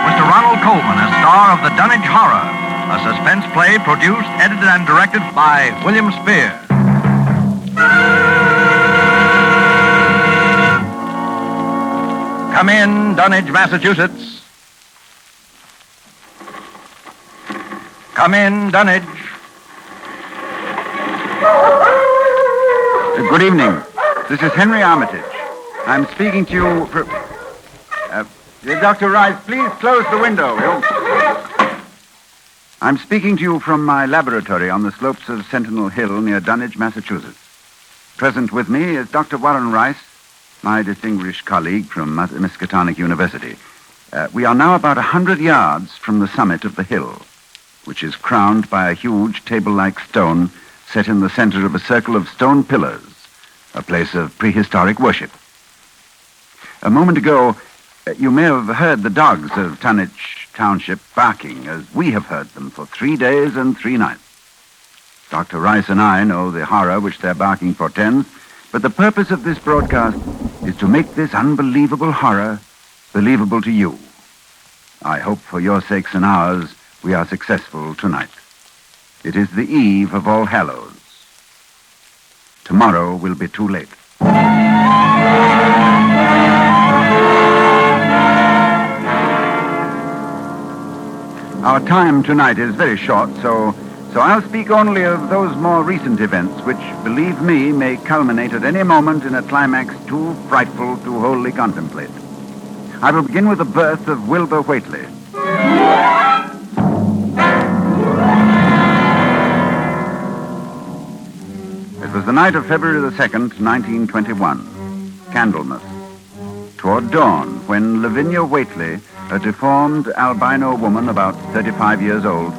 Mr. Ronald Colman as star of the Dunwich Horror, a suspense play produced, edited, and directed by William Spear. Come in, Dunwich, Massachusetts. Come in, Dunwich. Good evening. This is Henry Armitage. I'm speaking to you for... Dr. Rice, please close the window. I'm speaking to you from my laboratory on the slopes of Centennal Hill near Dunwich, Massachusetts. Present with me is Dr. Warren Rice, my distinguished colleague from Miskatonic University. We are now about 100 yards from the summit of the hill, which is crowned by a huge table-like stone set in the center of a circle of stone pillars, a place of prehistoric worship. A moment ago, you may have heard the dogs of Dunwich Township barking, as we have heard them for 3 days and 3 nights. Dr. Rice and I know the horror which their barking portends, but the purpose of this broadcast is to make this unbelievable horror believable to you. I hope for your sakes and ours we are successful tonight. It is the eve of All-Hallows. Tomorrow will be too late. Our time tonight is very short, so I'll speak only of those more recent events which, believe me, may culminate at any moment in a climax too frightful to wholly contemplate. I will begin with the birth of Wilbur Whately. It was the night of February the 2nd, 1921, Candlemas. Toward dawn, when Lavinia Whately, a deformed albino woman about 35 years old,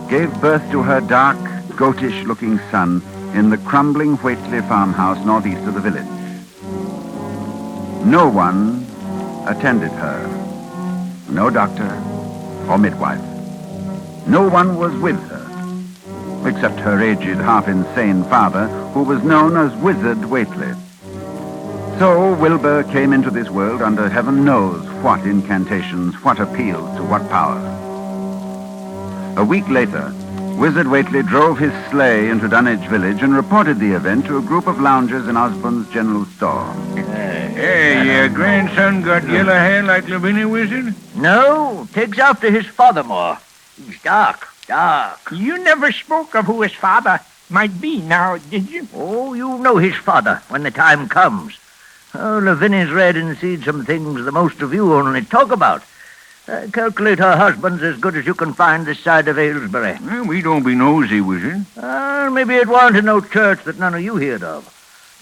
gave birth to her dark, goatish-looking son in the crumbling Whately farmhouse northeast of the village. No one attended her. No doctor or midwife. No one was with her, except her aged, half-insane father, who was known as Wizard Whately. So Wilbur came into this world under heaven knows what incantations, what appeals to what power. A week later, Wizard Whately drove his sleigh into Dunwich village and reported the event to a group of loungers in Osborne's general store. Hey, your grandson got yellow hair like Lavinia, Wizard? No, takes after his father more. He's dark. You never spoke of who his father might be now, did you? Oh, you'll know his father when the time comes. Oh, Lavinia's read and seen some things the most of you only talk about. I calculate her husband's as good as you can find this side of Aylesbury. Well, we don't be nosy, Wizard. Maybe it warn't in no church that none of you heard of.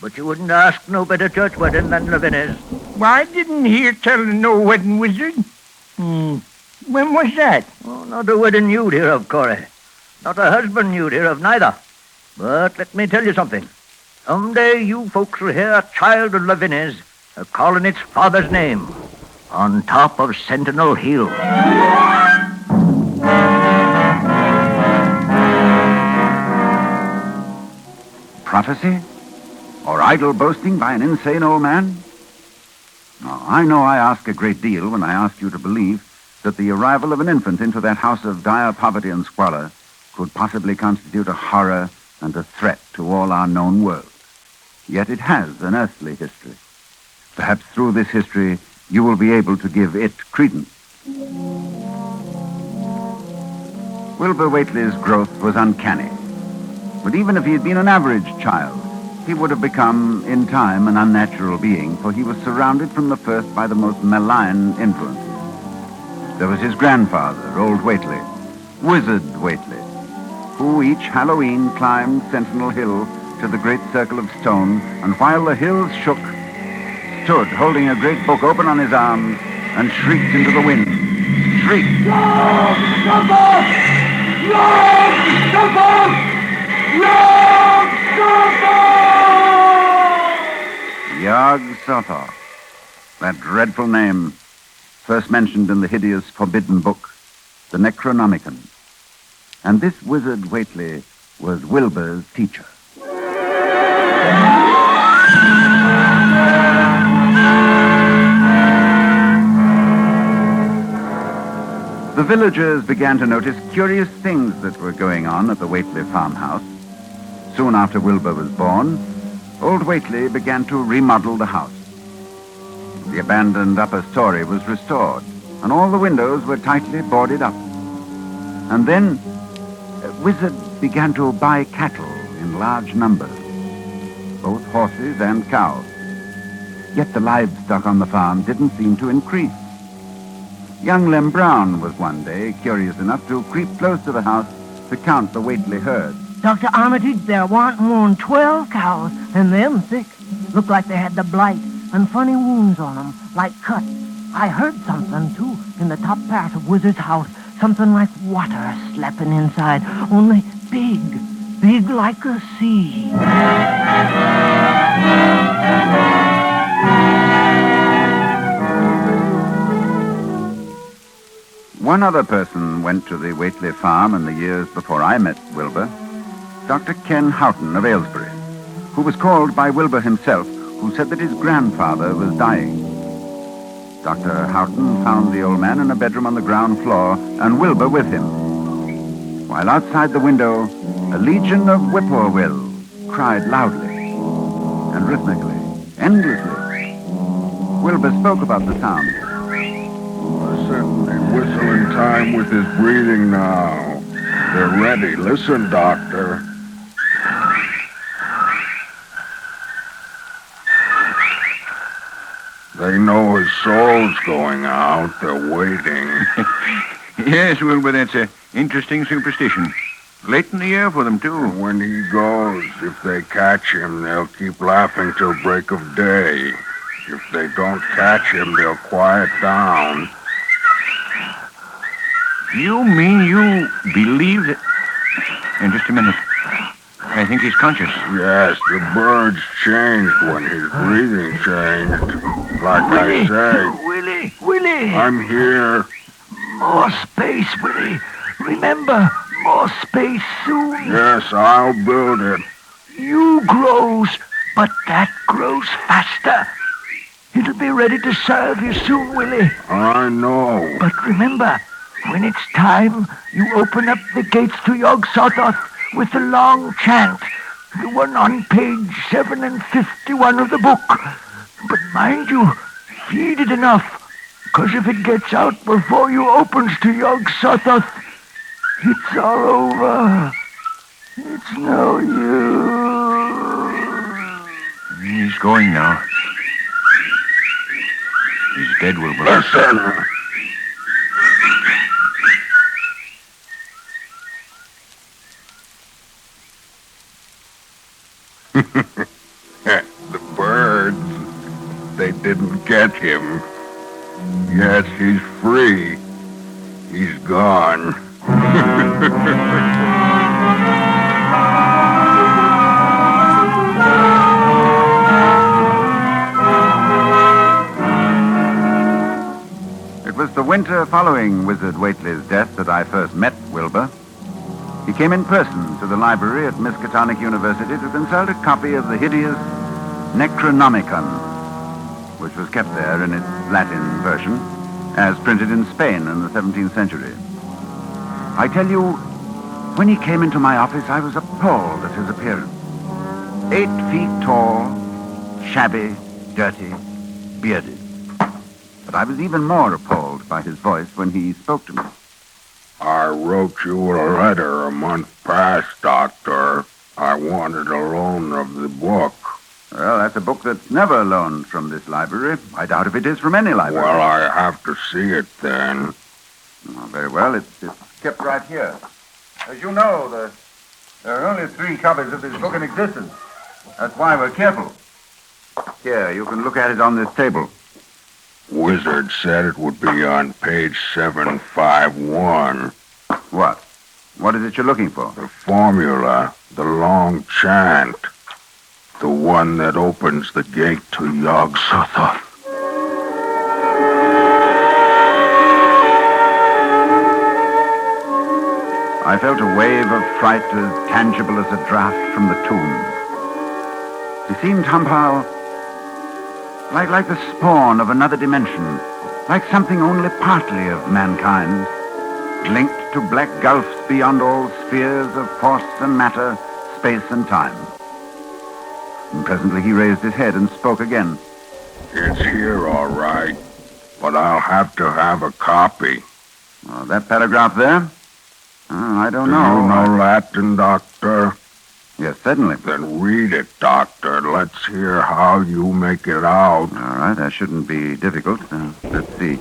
But you wouldn't ask no better church wedding than Lavinia's. Well, I didn't hear tell of no wedding, Wizard. When was that? Oh, not a wedding you'd hear of, Corey. Not a husband you'd hear of, neither. But let me tell you something. Someday you folks will hear a child of Lavinia's calling its father's name on top of Centennal Hill. Prophecy? Or idle boasting by an insane old man? No, I know I ask a great deal when I ask you to believe that the arrival of an infant into that house of dire poverty and squalor could possibly constitute a horror and a threat to all our known world. Yet it has an earthly history. Perhaps through this history, you will be able to give it credence. Wilbur Whately's growth was uncanny. But even if he had been an average child, he would have become, in time, an unnatural being, for he was surrounded from the first by the most malign influences. There was his grandfather, old Whately, Wizard Whately, who each Halloween climbed Centennal Hill to the great circle of stone, and while the hills shook, stood holding a great book open on his arms and shrieked into the wind. Shrieked. Yog-Sothoth, that dreadful name, first mentioned in the hideous forbidden book, the Necronomicon. And this Wizard Whately was Wilbur's teacher. The villagers began to notice curious things that were going on at the Whately farmhouse. Soon after Wilbur was born, old Whately began to remodel the house. The abandoned upper story was restored, and all the windows were tightly boarded up. And then, Wizard began to buy cattle in large numbers, both horses and cows. Yet the livestock on the farm didn't seem to increase. Young Lem Brown was one day curious enough to creep close to the house to count the Whately herd. Dr. Armitage, there warn't more'n 12 cows, and them thick. Looked like they had the blight and funny wounds on 'em, like cuts. I heard something, too, in the top part of Wizard's house. Something like water slapping inside, only big like a sea. One other person went to the Whately farm in the years before I met Wilbur, Dr. Ken Houghton of Aylesbury, who was called by Wilbur himself, who said that his grandfather was dying. Dr. Houghton found the old man in a bedroom on the ground floor, and Wilbur with him. While outside the window, a legion of whippoorwills cried loudly and rhythmically, endlessly. Wilbur spoke about the sound. Listen, they whistle in time with his breathing now. They're ready. Listen, Doctor. They know his soul's going out. They're waiting. Yes, Wilbur, that's an interesting superstition. Late in the year for them, too. When he goes, if they catch him, they'll keep laughing till break of day. If they don't catch him, they'll quiet down. You mean you believe that... just a minute. I think he's conscious. Yes, the birds changed when his breathing changed. Like I say. Willie! I'm here. More space, Willie. Remember, more space soon. Yes, I'll build it. You grows, but that grows faster. It'll be ready to serve you soon, Willie. I know. But remember, when it's time, you open up the gates to Yog-Sothoth with the long chant, the one on page 751 of the book. But mind you, feed it enough, because if it gets out before you opens to Yog-Sothoth, it's all over. It's no use. He's going now. He's dead, Wilbur. Listen. The birds, they didn't get him. Yes, he's free. He's gone. It was the winter following Wizard Whately's death that I first met Wilbur. He came in person to the library at Miskatonic University to consult a copy of the hideous Necronomicon, which was kept there in its Latin version, as printed in Spain in the 17th century. I tell you, when he came into my office, I was appalled at his appearance. 8 feet tall, shabby, dirty, bearded. But I was even more appalled by his voice when he spoke to me. I wrote you a letter a month past, Doctor. I wanted a loan of the book. Well, that's a book that's never loaned from this library. I doubt if it is from any library. Well, I have to see it then. Oh, very well. It's kept right here. As you know, there are only 3 copies of this book in existence. That's why we're careful. Here, you can look at it on this table. Wizard said it would be on page 751. What? What is it you're looking for? The formula, the long chant. The one that opens the gate to Yog-Sothoth. I felt a wave of fright as tangible as a draft from the tomb. It seemed somehow like the spawn of another dimension, like something only partly of mankind, linked to black gulfs beyond all spheres of force and matter, space and time. And presently he raised his head and spoke again. It's here, all right, but I'll have to have a copy. Oh, that paragraph there? I don't know. Do you know Latin, Doctor? Yes, certainly. Then read it, Doctor. Let's hear how you make it out. All right, that shouldn't be difficult. Let's see.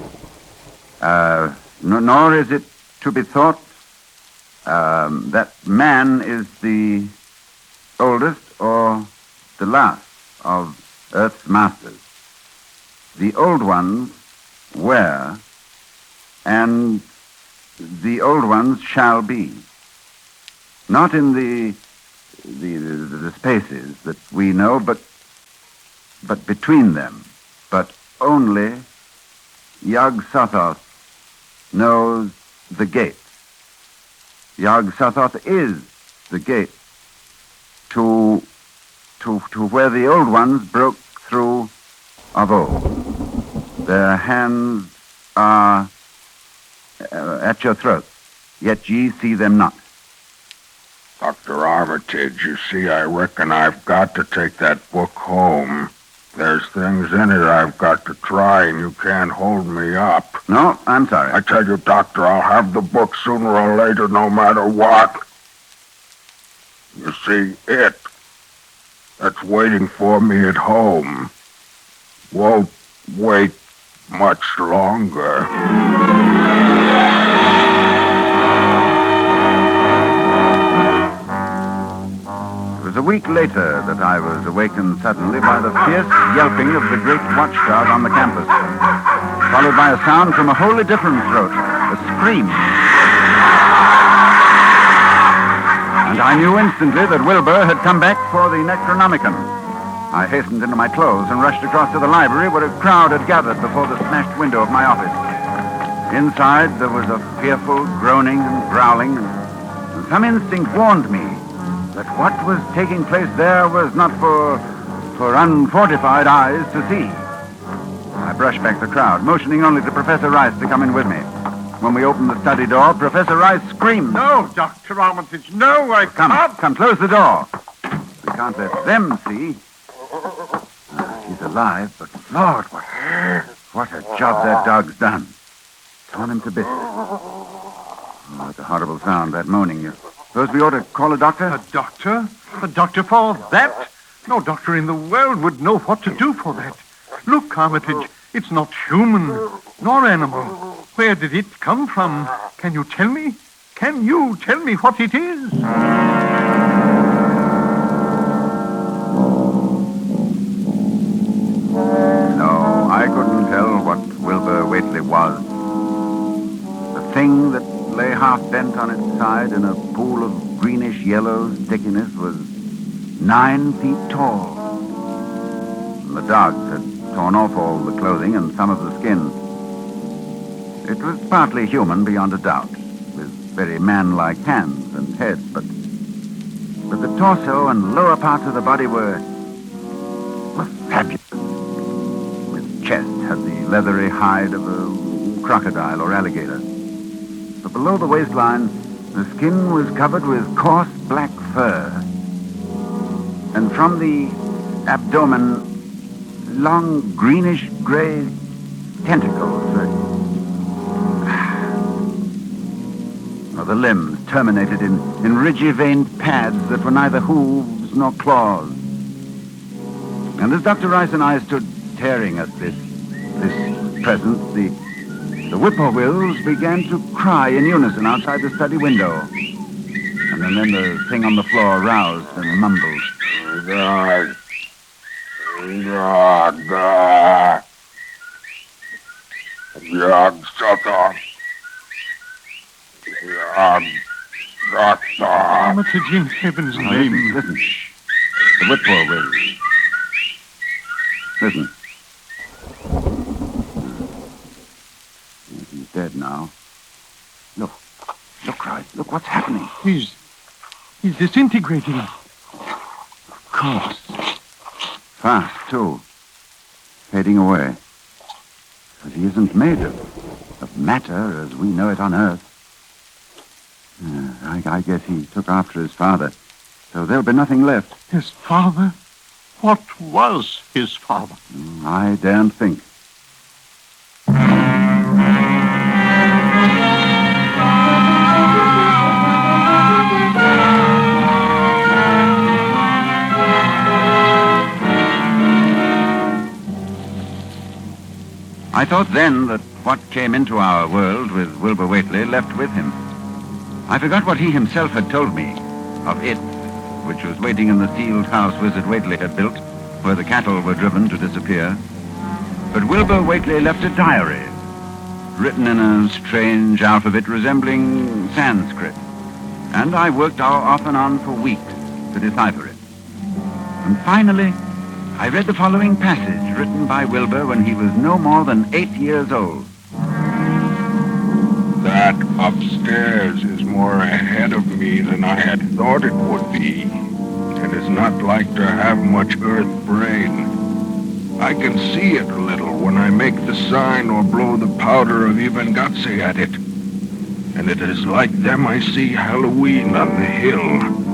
Nor is it to be thought that man is the oldest or the last of Earth's masters. The old ones were, and the old ones shall be. Not in the spaces that we know, but between them. But only Yog-Sothoth knows the gate. Yog-Sothoth is the gate to where the old ones broke through of old. Their hands are at your throat, yet ye see them not. Dr. Armitage, you see, I reckon I've got to take that book home. There's things in it I've got to try, and you can't hold me up. No, I'm sorry. I tell you, Doctor, I'll have the book sooner or later, no matter what. You see, that's waiting for me at home won't wait much longer. It was a week later that I was awakened suddenly by the fierce yelping of the great watchdog on the campus, followed by a sound from a wholly different throat, a scream. And I knew instantly that Wilbur had come back for the Necronomicon. I hastened into my clothes and rushed across to the library where a crowd had gathered before the smashed window of my office. Inside there was a fearful groaning and growling, and some instinct warned me that what was taking place there was not for unfortified eyes to see. I brushed back the crowd, motioning only to Professor Rice to come in with me. When we opened the study door, Professor Rice screamed. No, Dr. Armitage, no, I can't. Come, close the door. We can't let them see. He's alive, but Lord, what a job that dog's done. Torn him to bits. Oh, it's a horrible sound, that moaning. You suppose we ought to call a doctor? A doctor? A doctor for that? No doctor in the world would know what to do for that. Look, Armitage, it's not human, nor animal. Where did it come from? Can you tell me? Can you tell me what it is? No, I couldn't tell what Wilbur Whately was. The thing that lay half bent on its side in a pool of greenish-yellow stickiness was 9 feet tall. The dogs had torn off all the clothing and some of the skin. It was partly human, beyond a doubt, with very man-like hands and head, but the torso and lower parts of the body were fabulous. Its chest had the leathery hide of a crocodile or alligator. But below the waistline, the skin was covered with coarse black fur. And from the abdomen, long greenish-gray tentacles. The limbs terminated in ridgy-veined pads that were neither hooves nor claws. And as Dr. Rice and I stood staring at this presence, the whippoorwills began to cry in unison outside the study window. And then the thing on the floor roused and mumbled. God. Yog-Sothoth. Yog-Sothoth. Armitage, in heaven's name. Listen. The whippoorwills. Listen. He's dead now. Look, Rice. Look what's happening. He's disintegrating. Of course. Fast, too. Fading away. But he isn't made of matter as we know it on Earth. I guess he took after his father. So there'll be nothing left. His father? What was his father? I daren't think. I thought then that what came into our world with Wilbur Whately left with him. I forgot what he himself had told me of it, which was waiting in the sealed house Wizard Whately had built, where the cattle were driven to disappear. But Wilbur Whately left a diary, written in a strange alphabet resembling Sanskrit, and I worked off and on for weeks to decipher it. And finally, I read the following passage written by Wilbur when he was no more than 8 years old. That upstairs is more ahead of me than I had thought it would be, and is not like to have much earth brain. I can see it a little when I make the sign or blow the powder of Evengatse at it, and it is like them I see Halloween on the hill.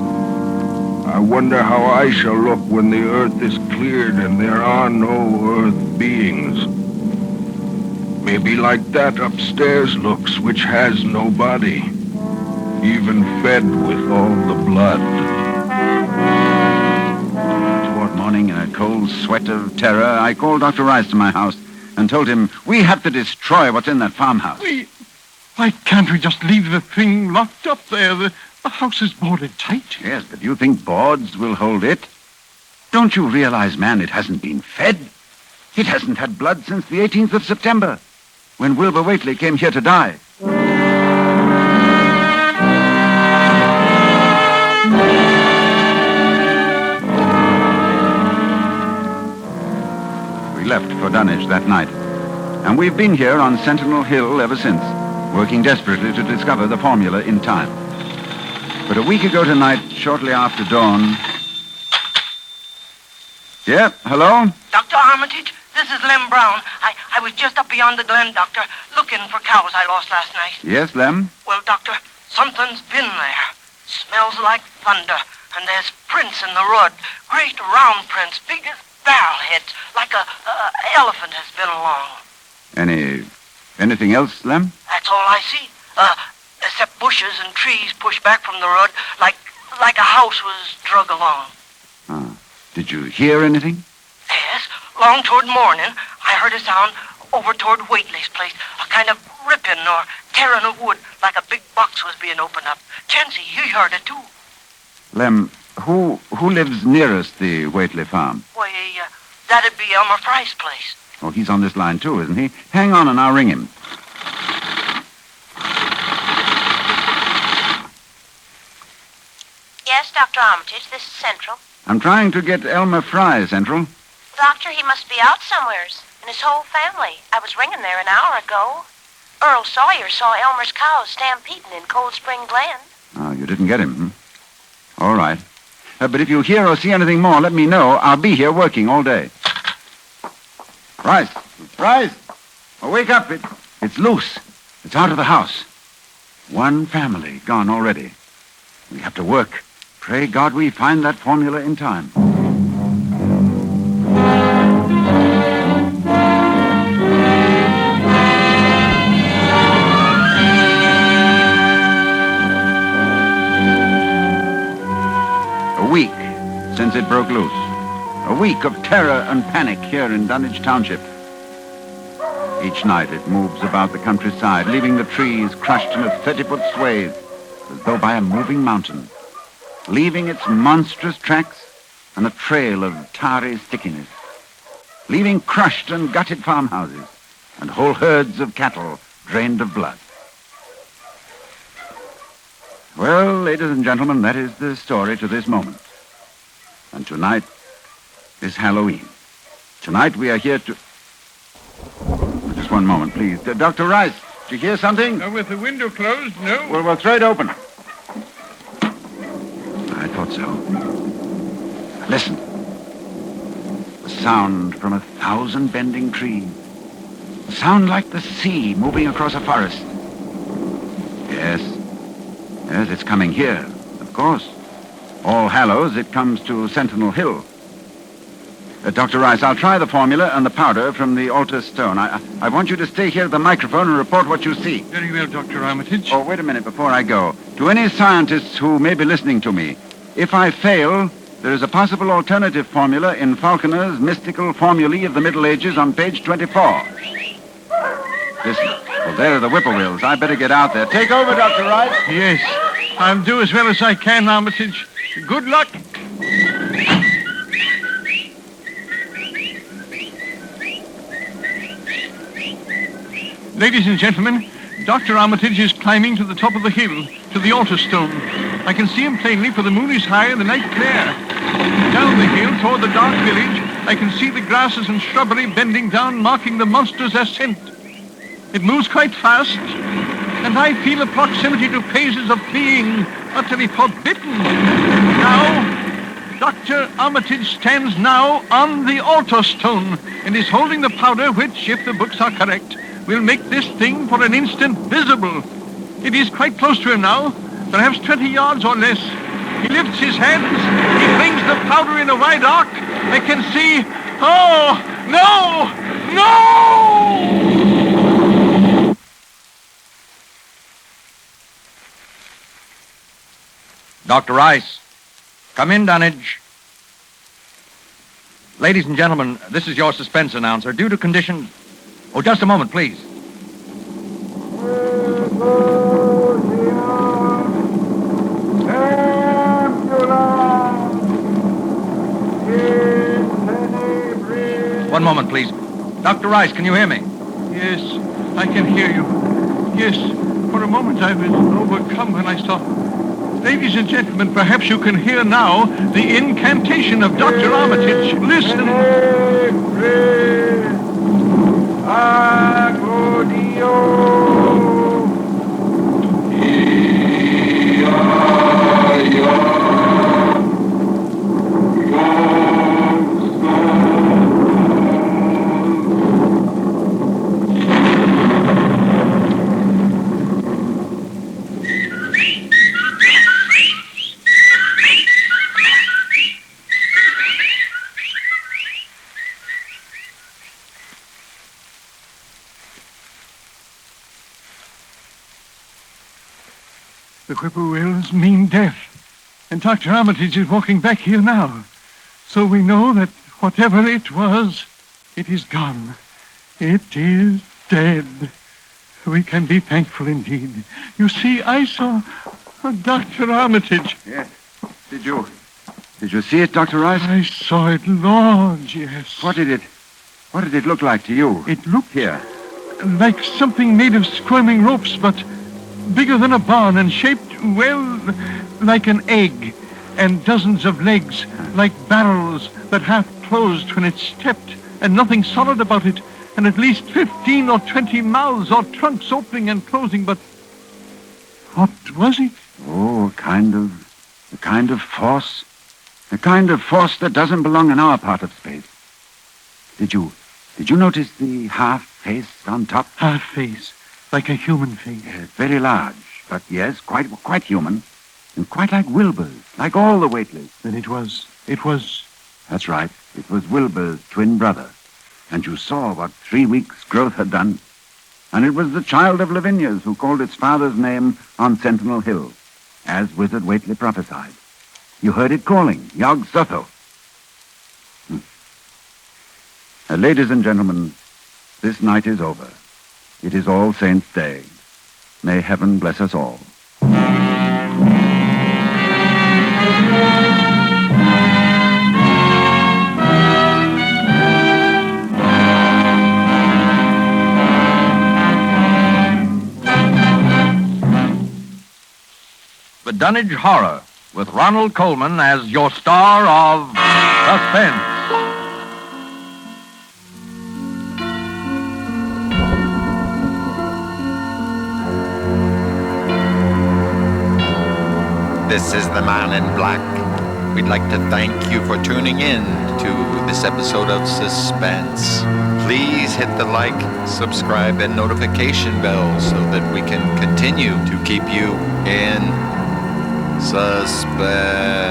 I wonder how I shall look when the earth is cleared and there are no earth beings. Maybe like that upstairs looks, which has no body, even fed with all the blood. Toward morning, in a cold sweat of terror, I called Dr. Rice to my house and told him we have to destroy what's in that farmhouse. Why can't we just leave the thing locked up there? The house is boarded tight. Yes, but you think boards will hold it? Don't you realize, man, it hasn't been fed? It hasn't had blood since the 18th of September, when Wilbur Whately came here to die. We left for Dunwich that night, and we've been here on Centennal Hill ever since, working desperately to discover the formula in time. But a week ago tonight, shortly after dawn... Yeah, hello? Dr. Armitage, this is Lem Brown. I was just up beyond the glen, Doctor, looking for cows I lost last night. Yes, Lem? Well, Doctor, something's been there. Smells like thunder, and there's prints in the road. Great round prints, big as barrel heads, like a elephant has been along. Anything else, Lem? That's all I see. Except bushes and trees pushed back from the road, like a house was drug along. Did you hear anything? Yes, long toward morning, I heard a sound over toward Whately's place, a kind of ripping or tearing of wood, like a big box was being opened up. Chancey, you heard it too. Lem, who lives nearest the Whately farm? Why, that'd be Elmer Fry's place. Oh, he's on this line too, isn't he? Hang on and I'll ring him. Yes, Dr. Armitage, this is Central. I'm trying to get Elmer Fry, Central. Doctor, he must be out somewheres, and his whole family. I was ringing there an hour ago. Earl Sawyer saw Elmer's cows stampeding in Cold Spring Glen. Oh, you didn't get him, All right. But if you hear or see anything more, let me know. I'll be here working all day. Rice! Oh, wake up. It's loose. It's out of the house. One family gone already. We have to work. Pray God we find that formula in time. A week since it broke loose. A week of terror and panic here in Dunwich Township. Each night it moves about the countryside, leaving the trees crushed in a 30-foot swathe, as though by a moving mountain, leaving its monstrous tracks and a trail of tarry stickiness, leaving crushed and gutted farmhouses and whole herds of cattle drained of blood. Well, ladies and gentlemen, that is the story to this moment. And tonight is Halloween. Tonight we are here to... Just one moment, please. Dr. Rice, did you hear something? With the window closed, no. Well, we'll throw it open. I thought so. Listen. A sound from 1,000 bending trees. A sound like the sea moving across a forest. Yes. Yes, it's coming here, of course. All-Hallows, it comes to Centennal Hill. Dr. Rice, I'll try the formula and the powder from the altar stone. I want you to stay here at the microphone and report what you see. Very well, Dr. Armitage. Oh, wait a minute before I go. To any scientists who may be listening to me, if I fail, there is a possible alternative formula in Falconer's Mystical Formulae of the Middle Ages on page 24. Listen. Well, there are the whippoorwills. I better get out there. Take over, Dr. Rice. Yes, I'll do as well as I can, Armitage. Good luck. Ladies and gentlemen, Dr. Armitage is climbing to the top of the hill, to the altar stone. I can see him plainly, for the moon is high and the night clear. Down the hill, toward the dark village, I can see the grasses and shrubbery bending down, marking the monster's ascent. It moves quite fast, and I feel a proximity to phases of being utterly forbidden. Now, Dr. Armitage stands now on the altar stone and is holding the powder which, if the books are correct, will make this thing for an instant visible. It is quite close to him now, perhaps 20 yards or less. He lifts his hands, he flings the powder in a wide arc. I can see, oh, no, no! Dr. Rice, come in, Dunwich. Ladies and gentlemen, this is your suspense announcer. Due to conditions... Oh, just a moment, please. One moment, please. Dr. Rice, can you hear me? Yes, I can hear you. Yes, for a moment I was overcome when I saw... Ladies and gentlemen, perhaps you can hear now the incantation of Dr. Armitage. Listen. The whippoorwills mean death. And Dr. Armitage is walking back here now. So we know that whatever it was, it is gone. It is dead. We can be thankful indeed. You see, I saw Dr. Armitage. Yes. Did you see it, Dr. Rice? I saw it, Lord, yes. What did it look like to you? It looked Here. like something made of squirming ropes, but bigger than a barn and shaped, well, like an egg, and dozens of legs, like barrels that half closed when it stepped, and nothing solid about it, and at least 15 or 20 mouths or trunks opening and closing, but what was it? Oh, a kind of force. A kind of force that doesn't belong in our part of space. Did you notice the half face on top? Half face, like a human face. Yes, very large, but yes, quite human. And quite like Wilbur's, like all the Whateleys. Then it was... That's right. It was Wilbur's twin brother. And you saw what 3 weeks' growth had done. And it was the child of Lavinia's who called its father's name on Centennal Hill, as Wizard Whately prophesied. You heard it calling, Yog Sotho. Ladies and gentlemen, this night is over. It is All Saints' Day. May heaven bless us all. The Dunwich Horror, with Ronald Colman as your star of Suspense. This is the Man in Black. We'd like to thank you for tuning in to this episode of Suspense Please hit the like, subscribe, and notification bell so that we can continue to keep you in suspense.